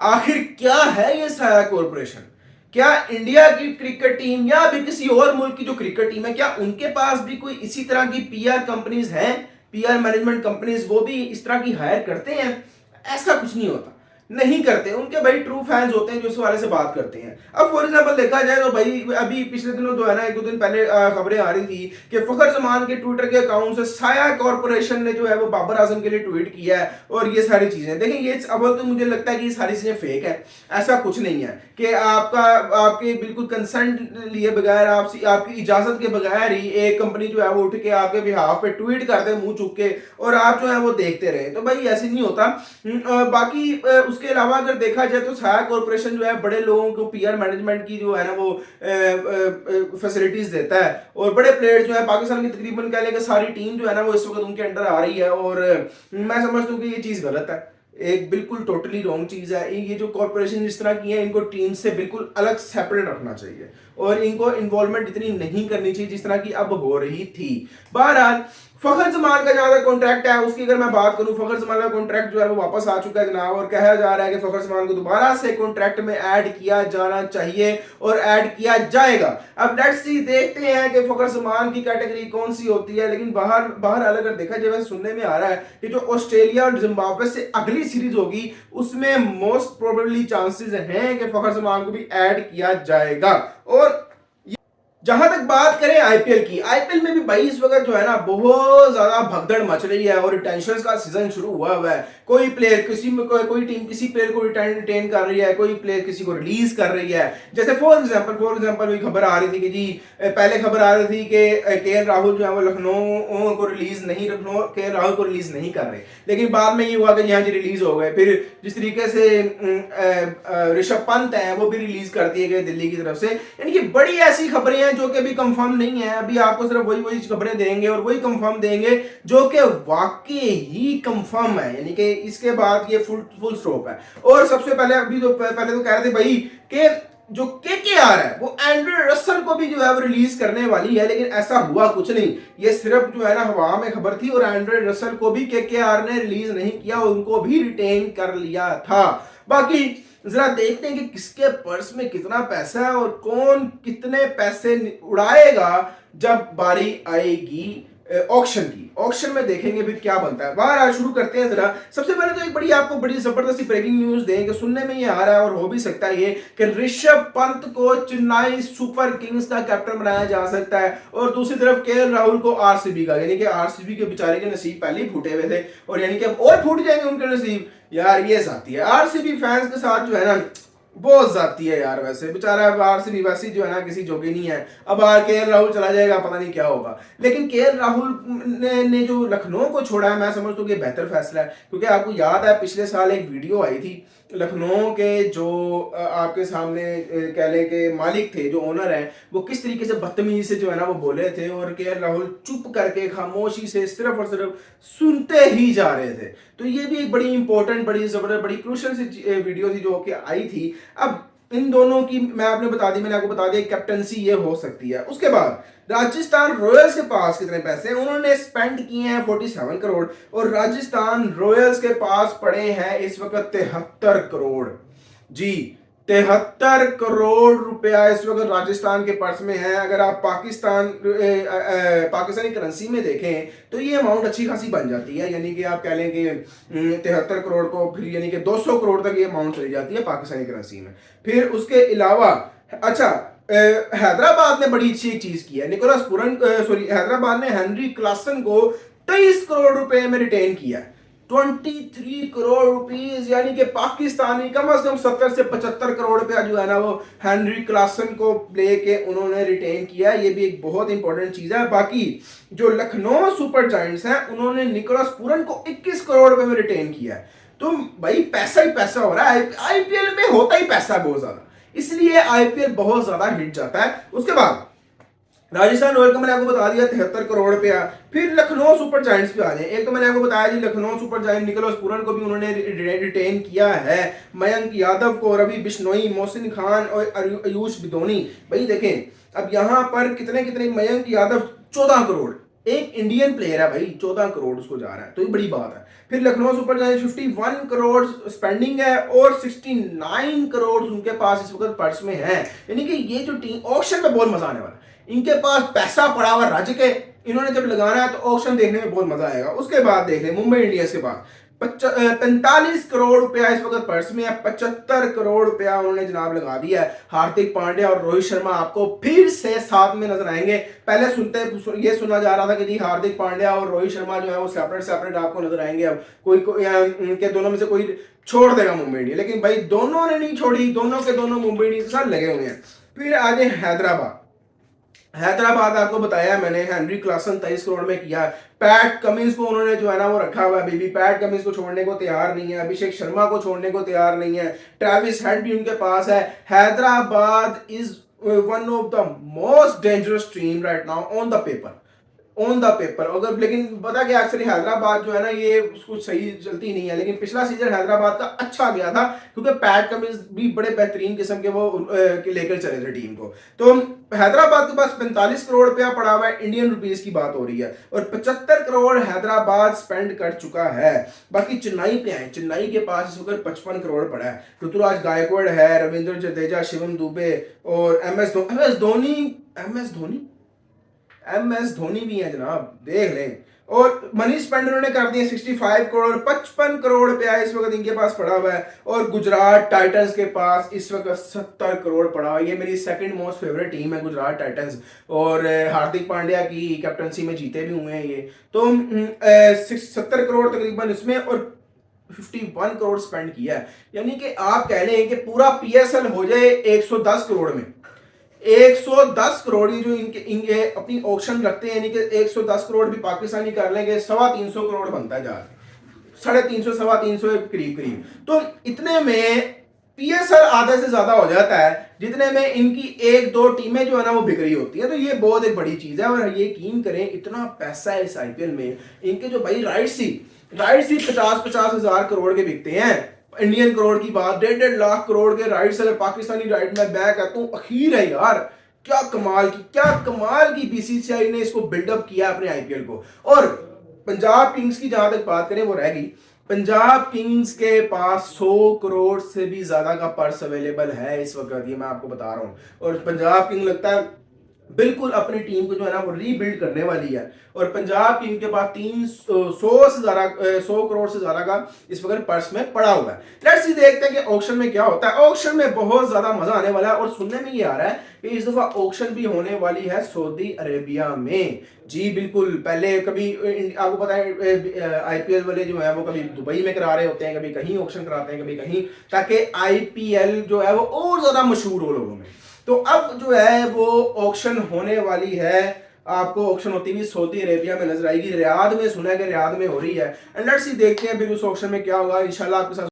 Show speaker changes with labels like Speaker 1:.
Speaker 1: आखिर क्या है ये साया कॉरपोरेशन? क्या इंडिया की क्रिकेट टीम या भी किसी और मुल्क की जो क्रिकेट टीम है, क्या उनके पास भी कोई इसी तरह की पीआर कंपनीज हैं, पीआर मैनेजमेंट कंपनीज, वो भी इस तरह की हायर करते हैं? ऐसा कुछ नहीं होता, नहीं करते। उनके भाई ट्रू फैंस होते हैं जो इस वाले से बात करते हैं। अब फॉर एग्जांपल देखा जाए तो भाई अभी पिछले दिनों जो है ना, एक दो दिन पहले खबरें आ रही थी कि फखर जमान के ट्विटर के अकाउंट से साया कॉरपोरेशन ने जो है वो बाबर आजम के लिए ट्वीट किया है और ये सारी चीजें। देखिए ये अव्वल तो मुझे लगता है कि ये सारी चीजें फेक है। ऐसा कुछ नहीं है कि आपके बिल्कुल कंसेंट लिए बगैर, आपकी इजाजत के बगैर ही एक कंपनी जो है वो उठ के आपके बिहाफ पे ट्वीट कर दे मुंह चुक के और आप जो है वो देखते रहे। तो भाई ऐसे नहीं होता। बाकी उसके अलावा अगर देखा जाए तो साया कॉरपोरेशन जो है बड़े लोगों को पीआर मैनेजमेंट की जो है ना वो फैसिलिटीज देता है और बड़े प्लेयर्स जो है पाकिस्तान की तकरीबन कह लें कि सारी टीम जो है ना वो इस वक्त उनके अंडर आ रही है और मैं समझता हूँ कि ये चीज़ गलत है, एक बिल्कुल टोटली रॉन्ग चीज़ है। ये जो कॉरपोरेशन जिस तरह की है इनको टीम से बिल्कुल अलग सेपरेट रखना चाहिए और इनको इन्वॉल्वमेंट इतनी नहीं करनी चाहिए जिस तरह की अब हो रही थी। बहरहाल फखर जमान का जहां तक कॉन्ट्रैक्ट है उसकी अगर मैं बात करूं, फखर जमान का कॉन्ट्रैक्ट जो है वो वापस आ चुका है जनाब और कहा जा रहा है कि फखर जमान को दोबारा से कॉन्ट्रैक्ट में ऐड किया जाना चाहिए और ऐड किया जाएगा। अब लेट्स सी, देखते हैं कि फखर जमान की कैटेगरी कौन सी होती है। लेकिन बाहर अगर देखा जाए सुनने में आ रहा है कि जो ऑस्ट्रेलिया और जिम्बाब्वे से अगली सीरीज होगी उसमें मोस्ट प्रोबेबली चांसेस हैं कि फखर जमान को भी ऐड किया जाएगा। और जहां तक बात करें आईपीएल की, आईपीएल में भी भाई इस वक्त जो है ना बहुत ज्यादा भगदड़ मच रही है और टेंशन का सीजन शुरू हुआ हुआ है। कोई प्लेयर कोई टीम किसी प्लेयर को रिटेन कर रही है, कोई प्लेयर किसी को रिलीज कर रही है। जैसे फॉर एग्जांपल वही खबर आ रही थी कि जी पहले खबर आ रही थी कि केएल राहुल जो है वो लखनऊ को रिलीज नहीं कर रहे, लेकिन बाद में ये हुआ कि यहाँ जी रिलीज हो गए। फिर जिस तरीके से ऋषभ पंत है वो भी रिलीज कर दिए गए दिल्ली की तरफ से। यानी कि बड़ी ऐसी खबरें हैं जो कि अभी कंफर्म नहीं है, अभी आपको सिर्फ वही खबरें देंगे और वही कंफर्म देंगे जो कि वाकई ही कंफर्म है, यानी कि इसके बाद ये फुल स्टॉप है। और सबसे पहले अभी जो पहले तो कह रहे थे भाई कि जो केकेआर है वो एंड्रे रसल को भी जो है वो रिलीज करने वाली है, लेकिन ऐसा हुआ कुछ नहीं। ये सिर्फ जो है ना हवा में खबर थी और एंड्रे रसल को भी केकेआर ने रिलीज नहीं किया, उनको भी रिटेन कर लिया था। बाकी जरा देखते हैं कि किसके पर्स में कितना पैसा है और कौन कितने पैसे उड़ाएगा जब बारी आएगी ऑक्शन में देखेंगे फिर क्या बनता है। बाहर शुरू करते हैं जरा। सबसे पहले तो एक बड़ी जबरदस्ती ब्रेकिंग न्यूज दें कि सुनने में ये आ रहा है और हो भी सकता है ये कि ऋषभ पंत को चेन्नई सुपर किंग्स का कैप्टन बनाया जा सकता है और दूसरी तरफ केएल राहुल को आरसीबी का, यानी कि आरसीबी के बेचारे के नसीब पहले ही फूटे हुए थे और यानी कि अब और फूट जाएंगे उनके नसीब। यार ये जाती है आरसीबी फैंस के साथ जो है ना बहुत जाती है यार। वैसे बेचारा आरसीबी वैसी जो है ना किसी जोगी नहीं है। अब केएल राहुल चला जाएगा पता नहीं क्या होगा, लेकिन केएल राहुल ने जो लखनऊ को छोड़ा है मैं समझता हूँ कि बेहतर फैसला है। क्योंकि आपको याद है पिछले साल एक वीडियो आई थी लखनऊ के जो आपके सामने कह लें कि मालिक थे, जो ओनर हैं, वो किस तरीके से बदतमीजी से जो है ना वो बोले थे और केएल राहुल चुप करके खामोशी से सिर्फ और सिर्फ सुनते ही जा रहे थे। तो ये भी एक बड़ी इंपॉर्टेंट, बड़ी जबरदस्त, बड़ी क्रूशल सी वीडियो थी जो कि आई थी। अब इन दोनों की मैंने आपको बता दिया कैप्टनसी ये हो सकती है। उसके बाद राजस्थान रॉयल्स के पास कितने पैसे हैं, उन्होंने स्पेंड किए हैं 47 करोड़ और राजस्थान रॉयल्स के पास पड़े हैं इस वक्त 73 करोड़। जी 73 करोड़ रुपया इस वक्त राजस्थान के पर्स में है। अगर आप पाकिस्तानी करेंसी में देखें तो ये अमाउंट अच्छी खासी बन जाती है, यानी कि आप कह लें कि 73 करोड़ को फिर यानी कि 200 करोड़ तक ये अमाउंट चली जाती है पाकिस्तानी करेंसी में। फिर उसके अलावा अच्छा हैदराबाद ने बड़ी अच्छी एक चीज की है, हैदराबाद ने हेनरी क्लासन को 23 करोड़ रुपए में रिटेन किया है। 23 करोड़ रुपीस, यानी कि पाकिस्तानी कम से कम 70 से 75 करोड़ रुपया जो है ना वो हेनरी क्लासन को लेके उन्होंने रिटेन किया। ये भी एक बहुत इंपॉर्टेंट चीज है। बाकी जो लखनऊ सुपर जायंट्स हैं उन्होंने निकोलस पूरन को 21 करोड़ रुपए में रिटेन किया है। तो भाई पैसा ही पैसा हो रहा है, आईपीएल में होता ही पैसा बहुत ज्यादा, इसलिए आईपीएल बहुत ज्यादा हिट जाता है। उसके बाद राजस्थान रॉयल का मैंने आपको बता दिया 73 करोड़ रुपया। फिर लखनऊ सुपर जायंट्स पे आ जाए। एक तो मैंने आपको बताया जी Lucknow super giant Nicholas Pooran को भी उन्होंने रिटेन किया है, मयंक यादव को, रवि बिश्नोई, मोहसिन खान और आयुष बिदोनी। भाई देखें अब यहां पर कितने मयंक यादव 14 करोड़, एक इंडियन प्लेयर है भाई, 14 करोड़ उसको जा रहा है, तो ये बड़ी बात है। फिर Lucknow super giants 51 crore spending है और 69 करोड़ उनके पास इस वक्त पर्स में है। यानी कि ये जो टीम ऑक्शन में बहुत मजा आने वाला है, इनके पास पैसा पड़ा हुआ राज्य के, इन्होंने जब लगाना है तो ऑक्शन देखने में बहुत मजा आएगा। उसके बाद देख ले मुंबई इंडियंस के पास 45 करोड़ रुपया इस वक्त पर्स में है, 75 करोड़ रुपया उन्होंने जनाब लगा दिया है। हार्दिक पांड्या और रोहित शर्मा आपको फिर से साथ में नजर आएंगे। पहले ये सुना जा रहा था कि जी हार्दिक पांड्या और रोहित शर्मा जो है वो सेपरेट सेपरेट आपको नजर आएंगे, अब इनके दोनों में से कोई छोड़ देगा मुंबई इंडियंस, लेकिन भाई दोनों ने नहीं छोड़ी, दोनों के दोनों मुंबई इंडियंस के साथ लगे हुए हैं। फिर आगे हैदराबाद। हैदराबाद आपको बताया मैंने, हेनरी क्लासन 23 करोड़ में किया। पैट कमिंस को उन्होंने जो है ना वो रखा हुआ है, अभी भी पैट कमिंस को छोड़ने को तैयार नहीं है, अभिषेक शर्मा को छोड़ने को तैयार नहीं है, ट्रेविस हेड भी उनके पास है। Hyderabad is one of the most dangerous team right now on the paper, on the paper. अगर लेकिन पता क्या अक्सर हैदराबाद जो है ना ये कुछ सही चलती नहीं है, लेकिन पिछला सीजन हैदराबाद का अच्छा गया था क्योंकि पैट कमिंस भी बड़े बेहतरीन किस्म के वो लेकर चले थे टीम को। तो हैदराबाद के पास 45 करोड़ रुपया पड़ा हुआ है, इंडियन रुपीस की बात हो रही है, और 75 करोड़ हैदराबाद स्पेंड कर चुका है। बाकी चेन्नई पे है, चेन्नई के पास इस वक्त 55 करोड़ पड़ा है। ऋतुराज गायकवाड़ है, रविंद्र जडेजा, शिवम दुबे और एम एस धोनी भी है जनाब, देख लें। और मनी स्पेंड उन्होंने कर दिए 65 करोड़, 55 करोड़ रुपया इस वक्त इनके पास पड़ा हुआ है। और गुजरात टाइटंस के पास इस वक्त 70 करोड़ पड़ा हुआ है। ये मेरी सेकंड मोस्ट फेवरेट टीम है गुजरात टाइटंस, और हार्दिक पांड्या की कैप्टनसी में जीते भी हुए हैं ये। तो 70 करोड़ तकरीबन इसमें और 51 करोड़ स्पेंड किया है। यानी कि आप कह लें कि पूरा पीएसएल हो जाए 110 करोड़ में। 110 करोड़ जो इनके अपनी ऑक्शन रखते हैं, यानी कि 110 करोड़ भी पाकिस्तानी कर लेंगे, 350 करोड़ बनता है जाके, 350 350 करीब करीब। तो इतने में पीएसएल आधे से ज्यादा हो जाता है जितने में इनकी एक दो टीमें जो है ना वो बिक रही होती है। तो ये बहुत एक बड़ी चीज है। और ये यकीन करें इतना पैसा है इस आईपीएल में, इनके जो भाई राइट्स ही 50-50 हजार करोड़ के बिकते हैं। इंडियन करोड़ की बात, 1.5 लाख करोड़ के राइट्स अगर पाकिस्तानी राइट में बैक है तो अखीर है यार। क्या कमाल की बीसीसीआई ने इसको बिल्डअप किया अपने आईपीएल को। और पंजाब किंग्स की जहां तक बात करें वो रह गई। पंजाब किंग्स के पास 100 करोड़ से भी ज्यादा का पर्स अवेलेबल है इस वक्त, ये मैं आपको बता रहा हूं। और पंजाब किंग लगता है बिल्कुल अपनी टीम को जो है ना वो रीबिल्ड करने वाली है। और पंजाब टीम के पास 100 करोड़ से ज्यादा का इस वक्त पर्स में पड़ा हुआ है। लेट्स सी देखते हैं कि ऑक्शन में क्या होता है। ऑक्शन में बहुत ज्यादा मजा आने वाला है, और सुनने में ये आ रहा है कि इस दफा ऑक्शन भी होने वाली है सऊदी अरेबिया में। जी बिल्कुल, पहले कभी आपको पता है आईपीएल वाले जो है वो कभी दुबई में करा रहे होते हैं, कभी कहीं ऑक्शन कराते हैं, कभी कहीं, ताकि आईपीएल जो है वो और ज्यादा मशहूर हो लोगों में। तो अब जो है वो ऑक्शन होने वाली है, आपको ऑक्शन होती हुई सऊदी अरेबिया में नजर आएगी। रियाद में सुना है कि रियाद में हो रही है। एंड लेट्स सी देखते हैं फिर उस ऑक्शन में क्या होगा। इंशाल्लाह आपके साथ